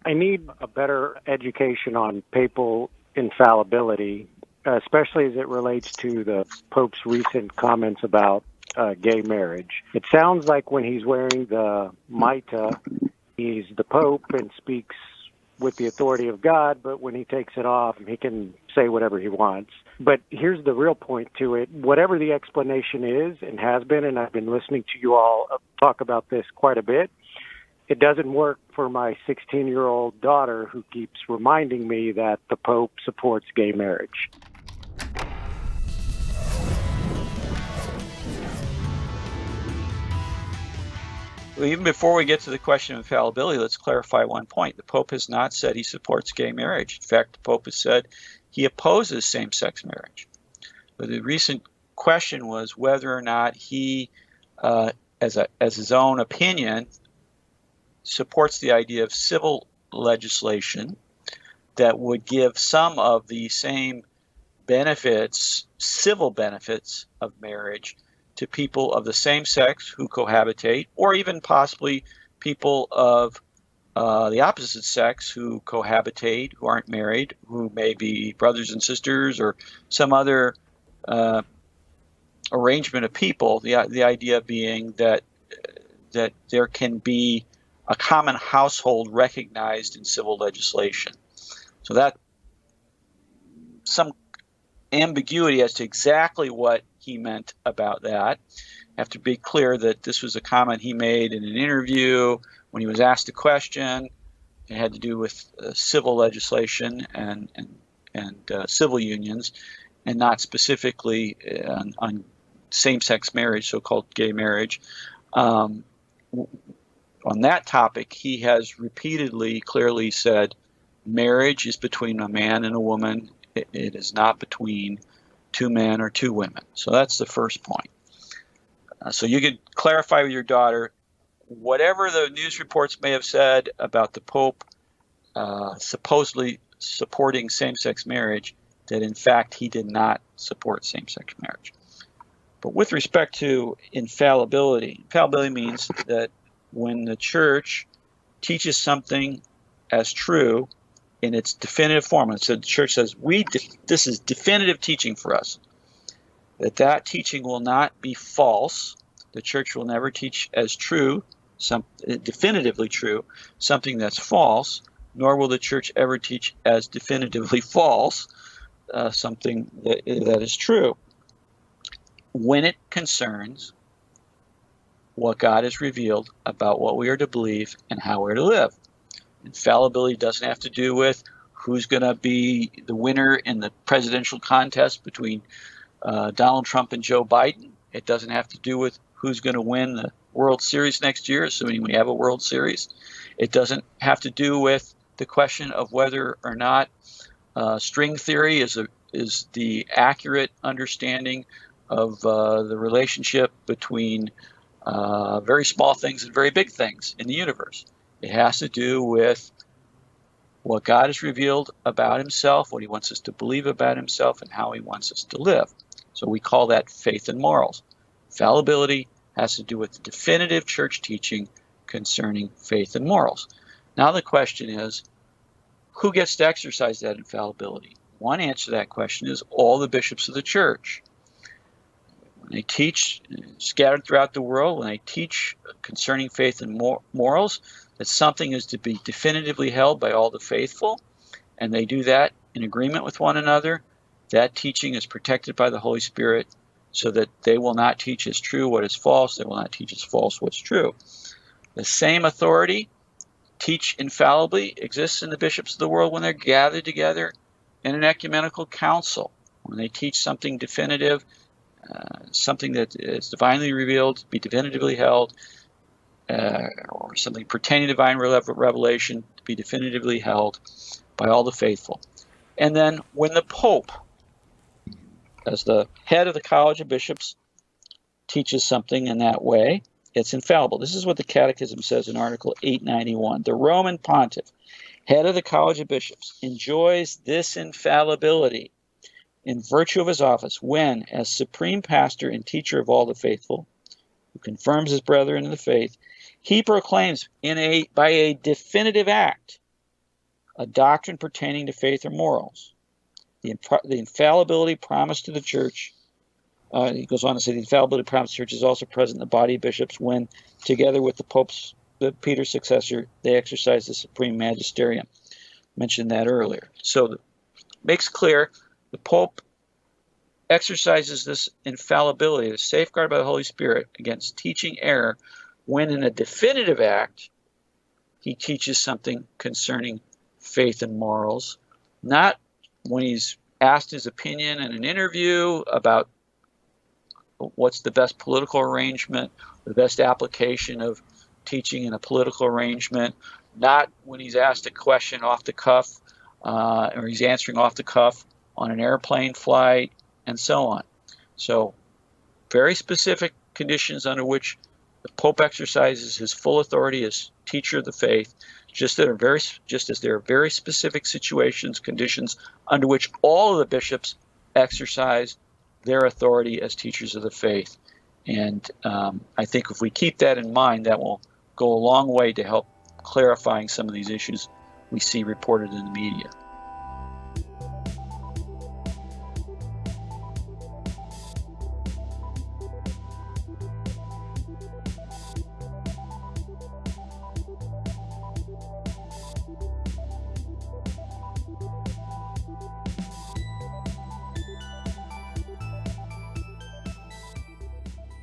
I need a better education on papal infallibility, especially as it relates to the Pope's recent comments about gay marriage. It sounds like when he's wearing the mitre, he's the Pope and speaks with the authority of God, but when he takes it off, he can say whatever he wants. But here's the real point to it. Whatever the explanation is and has been, and I've been listening to you all talk about this quite a bit, it doesn't work for my 16-year-old daughter who keeps reminding me that the Pope supports gay marriage. Well, even before we get to the question of infallibility, let's clarify one point. The Pope has not said he supports gay marriage. In fact, the Pope has said he opposes same-sex marriage. But the recent question was whether or not he, as his own opinion, supports the idea of civil legislation that would give some of the same benefits, civil benefits of marriage to people of the same sex who cohabitate, or even possibly people of the opposite sex who cohabitate, who aren't married, who may be brothers and sisters or some other arrangement of people. The idea being that there can be a common household recognized in civil legislation. So that some ambiguity as to exactly what he meant about that. I have to be clear that this was a comment he made in an interview when he was asked a question. It had to do with civil legislation and civil unions, and not specifically on same-sex marriage, so-called gay marriage. On that topic, he has repeatedly, clearly said, marriage is between a man and a woman. It is not between two men or two women. So that's the first point. So you could clarify with your daughter, whatever the news reports may have said about the Pope supposedly supporting same-sex marriage, that in fact he did not support same-sex marriage. But with respect to infallibility means that when the church teaches something as true in its definitive form, so the church says, this is definitive teaching for us, that teaching will not be false. The church will never teach as true, definitively true, something that's false, nor will the church ever teach as definitively false something that is true, when it concerns what God has revealed about what we are to believe and how we're to live. Infallibility doesn't have to do with who's going to be the winner in the presidential contest between Donald Trump and Joe Biden. It doesn't have to do with who's going to win the World Series next year, assuming we have a World Series. It doesn't have to do with the question of whether or not string theory is the accurate understanding of the relationship between very small things and very big things in the universe. It has to do with what God has revealed about himself, what he wants us to believe about himself, and how he wants us to live. So we call that faith and morals. Fallibility has to do with the definitive church teaching concerning faith and morals. Now the question is, who gets to exercise that infallibility? One answer to that question is all the bishops of the church. When they teach, scattered throughout the world, when they teach concerning faith and morals, that something is to be definitively held by all the faithful, and they do that in agreement with one another, that teaching is protected by the Holy Spirit so that they will not teach as true what is false, they will not teach as false what's true. The same authority, teach infallibly, exists in the bishops of the world when they're gathered together in an ecumenical council, when they teach something definitive, something that is divinely revealed, be definitively held, or something pertaining to divine revelation to be definitively held by all the faithful. And then when the Pope, as the head of the College of Bishops, teaches something in that way, it's infallible. This is what the Catechism says in Article 891. The Roman Pontiff, head of the College of Bishops, enjoys this infallibility in virtue of his office when, as supreme pastor and teacher of all the faithful, who confirms his brethren in the faith, he proclaims by a definitive act a doctrine pertaining to faith or morals. The infallibility promised to the Church, he goes on to say, the infallibility promised to the Church is also present in the body of bishops when, together with the Peter's successor, they exercise the supreme magisterium. Mentioned that earlier. So it makes clear the Pope exercises this infallibility, the safeguard by the Holy Spirit against teaching error, when in a definitive act he teaches something concerning faith and morals, not when he's asked his opinion in an interview about what's the best political arrangement, the best application of teaching in a political arrangement, not when he's asked a question off the cuff, or he's answering off the cuff on an airplane flight, and so on. So very specific conditions under which the Pope exercises his full authority as teacher of the faith, just as there are very specific situations, conditions under which all of the bishops exercise their authority as teachers of the faith. And I think if we keep that in mind, that will go a long way to help clarifying some of these issues we see reported in the media.